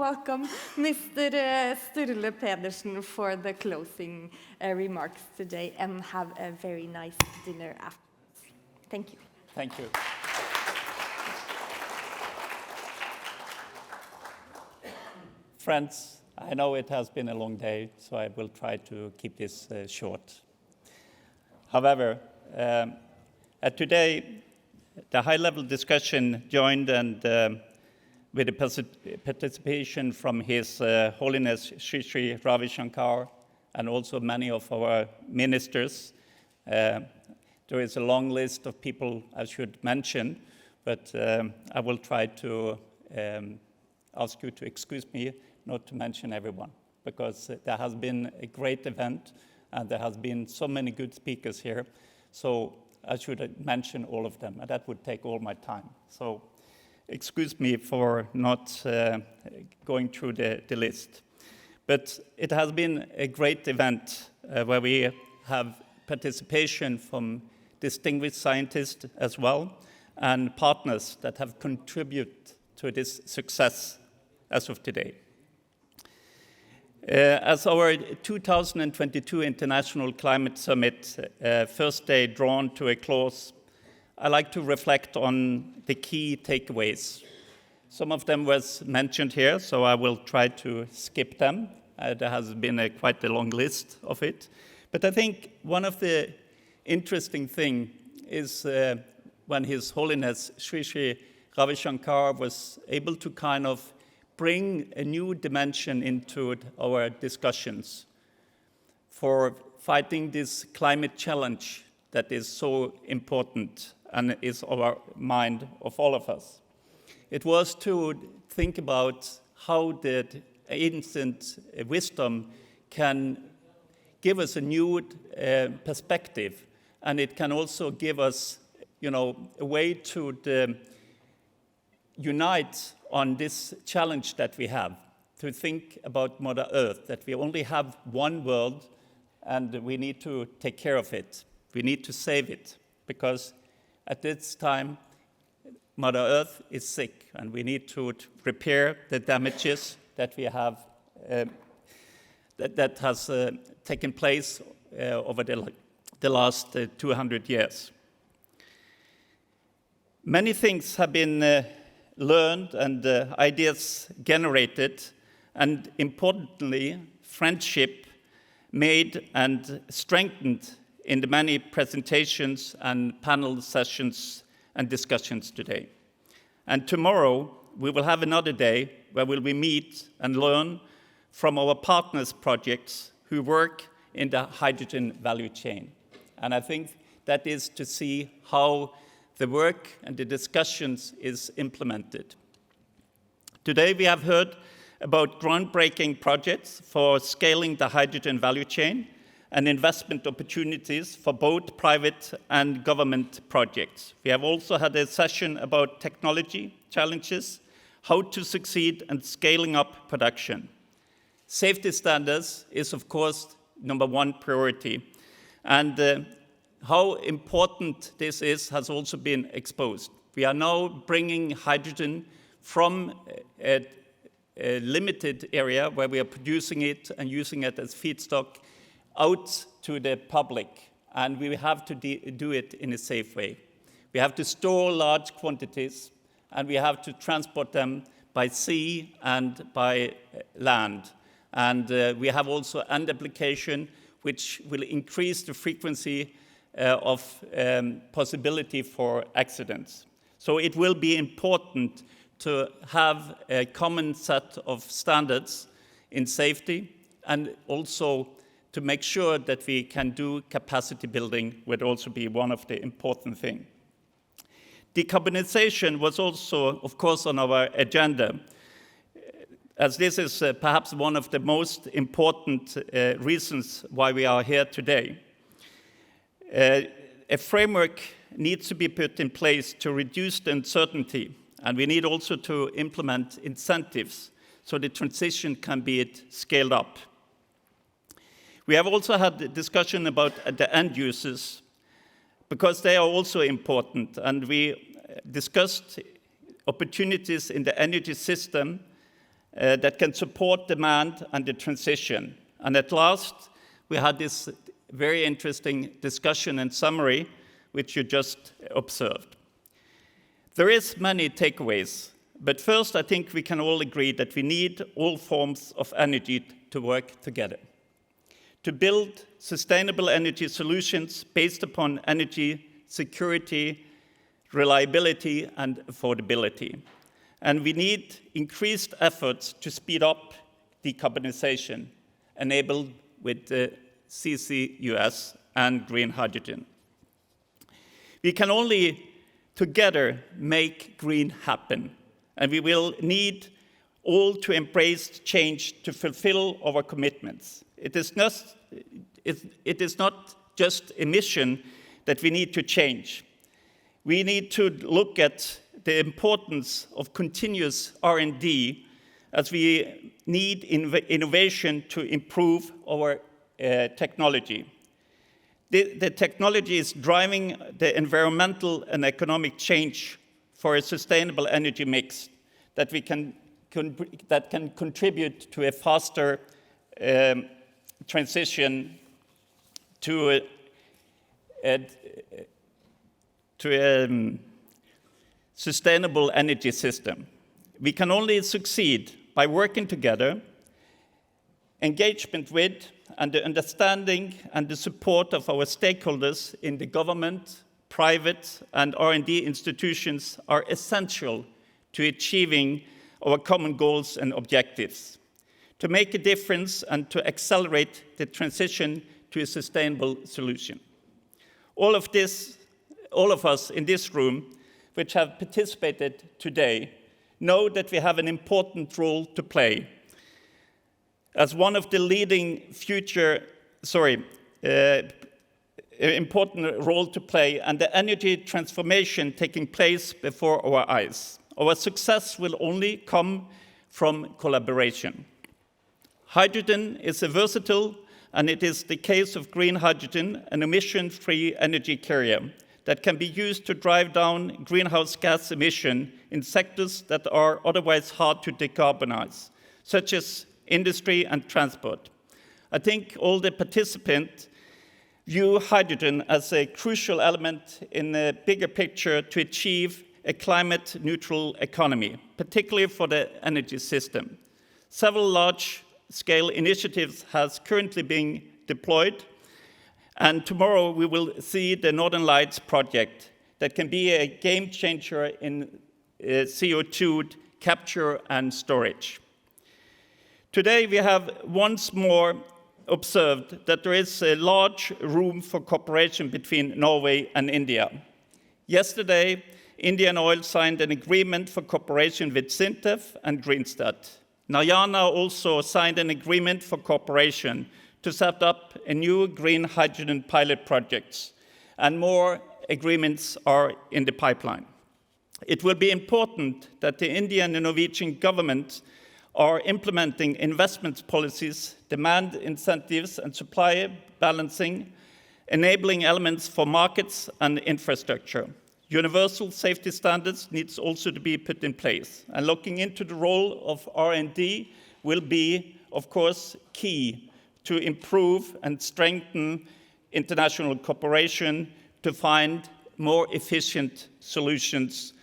welcome Mr. Sturle Pedersen for the closing remarks today, and have a very nice dinner afterwards. Thank you. Thank you. Friends, I know it has been a long day, so I will try to keep this short. However, today, the high-level discussion joined and with the participation from His Holiness Sri Sri Ravi Shankar and also many of our ministers. There is a long list of people I should mention, but I will try to ask you to excuse me not to mention everyone, because there has been a great event and there has been so many good speakers here. So I should mention all of them, and that would take all my time. So excuse me for not going through the list. But it has been a great event where we have participation from distinguished scientists as well, and partners that have contributed to this success as of today. As our 2022 International Climate Summit first day drawn to a close, I like to reflect on the key takeaways. Some of them was mentioned here, so I will try to skip them. There has been quite a long list of it. But I think one of the interesting things is when His Holiness Sri Sri Ravi Shankar was able to kind of bring a new dimension into our discussions for fighting this climate challenge that is so important and is on our mind of all of us. It was to think about how the ancient wisdom can give us a new perspective, and it can also give us, a way to unite on this challenge that we have, to think about Mother Earth, that we only have one world and we need to take care of it. We need to save it, because at this time, Mother Earth is sick, and we need to repair the damages that we have, that has taken place over the last 200 years. Many things have been learned and ideas generated, and importantly, friendship made and strengthened in the many presentations and panel sessions and discussions today. And tomorrow, we will have another day where we will meet and learn from our partners' projects who work in the hydrogen value chain. And I think that is to see how the work and the discussions is implemented. Today, we have heard about groundbreaking projects for scaling the hydrogen value chain and investment opportunities for both private and government projects. We have also had a session about technology challenges, how to succeed in scaling up production. Safety standards is, of course, number one priority. And how important this is has also been exposed. We are now bringing hydrogen from a limited area where we are producing it and using it as feedstock out to the public, and we have to do it in a safe way. We have to store large quantities, and we have to transport them by sea and by land. And we have also end application, which will increase the frequency of possibility for accidents. So it will be important to have a common set of standards in safety, and also to make sure that we can do capacity building would also be one of the important things. Decarbonization was also, of course, on our agenda, as this is perhaps one of the most important reasons why we are here today. A framework needs to be put in place to reduce the uncertainty, and we need also to implement incentives so the transition can be scaled up. We have also had a discussion about the end users, because they are also important, and we discussed opportunities in the energy system that can support demand and the transition. And at last, we had this very interesting discussion and summary, which you just observed. There is many takeaways, but first I think we can all agree that we need all forms of energy to work together, to build sustainable energy solutions based upon energy security, reliability, and affordability. And we need increased efforts to speed up decarbonization, enabled with the CCUS and green hydrogen. We can only together make green happen, and we will need all to embrace change to fulfill our commitments. It is not just emission that we need to change. We need to look at the importance of continuous R&D as we need innovation to improve our technology. The technology is driving the environmental and economic change for a sustainable energy mix that can contribute to a faster transition to a sustainable energy system. We can only succeed by working together, engagement with, and the understanding and the support of our stakeholders in the government, private, and R&D institutions are essential to achieving our common goals and objectives, to make a difference and to accelerate the transition to a sustainable solution. All of us in this room, which have participated today, know that we have an important role to play as one of the leading important role to play, and the energy transformation taking place before our eyes. Our success will only come from collaboration. Hydrogen is a versatile, and it is the case of green hydrogen, an emission-free energy carrier that can be used to drive down greenhouse gas emission in sectors that are otherwise hard to decarbonize, such as industry and transport. I think all the participants view hydrogen as a crucial element in the bigger picture to achieve a climate-neutral economy, particularly for the energy system. Several large-scale initiatives have currently been deployed, and tomorrow we will see the Northern Lights project that can be a game changer in CO2 capture and storage. Today we have once more observed that there is a large room for cooperation between Norway and India. Yesterday, Indian Oil signed an agreement for cooperation with SINTEF and Greenstat. Nayana also signed an agreement for cooperation to set up a new green hydrogen pilot projects, and more agreements are in the pipeline. It will be important that the Indian and Norwegian governments are implementing investment policies, demand incentives, and supply balancing, enabling elements for markets and infrastructure. Universal safety standards needs also to be put in place, and looking into the role of R&D will be, of course, key to improve and strengthen international cooperation to find more efficient solutions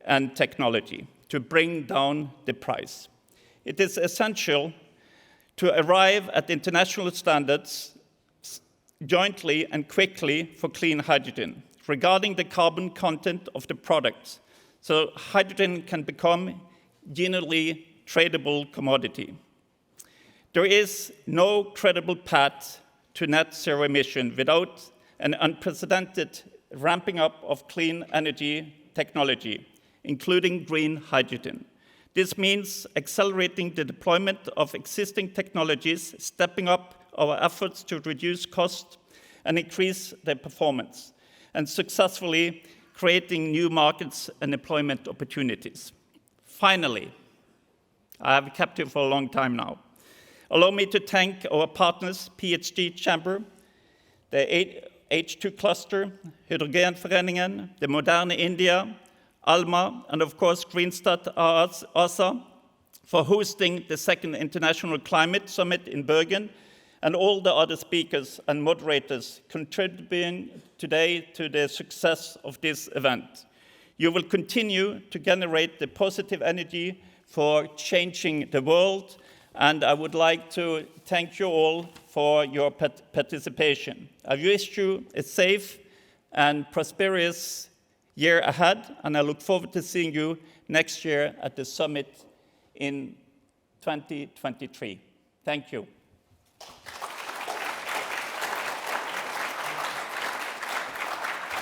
and technology to bring down the price. It is essential to arrive at international standards jointly and quickly for clean hydrogen regarding the carbon content of the products, so hydrogen can become genuinely tradable commodity. There is no credible path to net zero emission without an unprecedented ramping up of clean energy technology, including green hydrogen. This means accelerating the deployment of existing technologies, stepping up our efforts to reduce cost and increase their performance, and successfully creating new markets and employment opportunities. Finally, I have kept you for a long time now. Allow me to thank our partners, PhD Chamber, the H2 Cluster, Hydrogenforeningen, the Moderne India, ALMA, and of course Greenstat ASA for hosting the second International Climate Summit in Bergen, and all the other speakers and moderators contributing today to the success of this event. You will continue to generate the positive energy for changing the world, and I would like to thank you all for your participation. I wish you a safe and prosperous year ahead, and I look forward to seeing you next year at the summit in 2023. Thank you.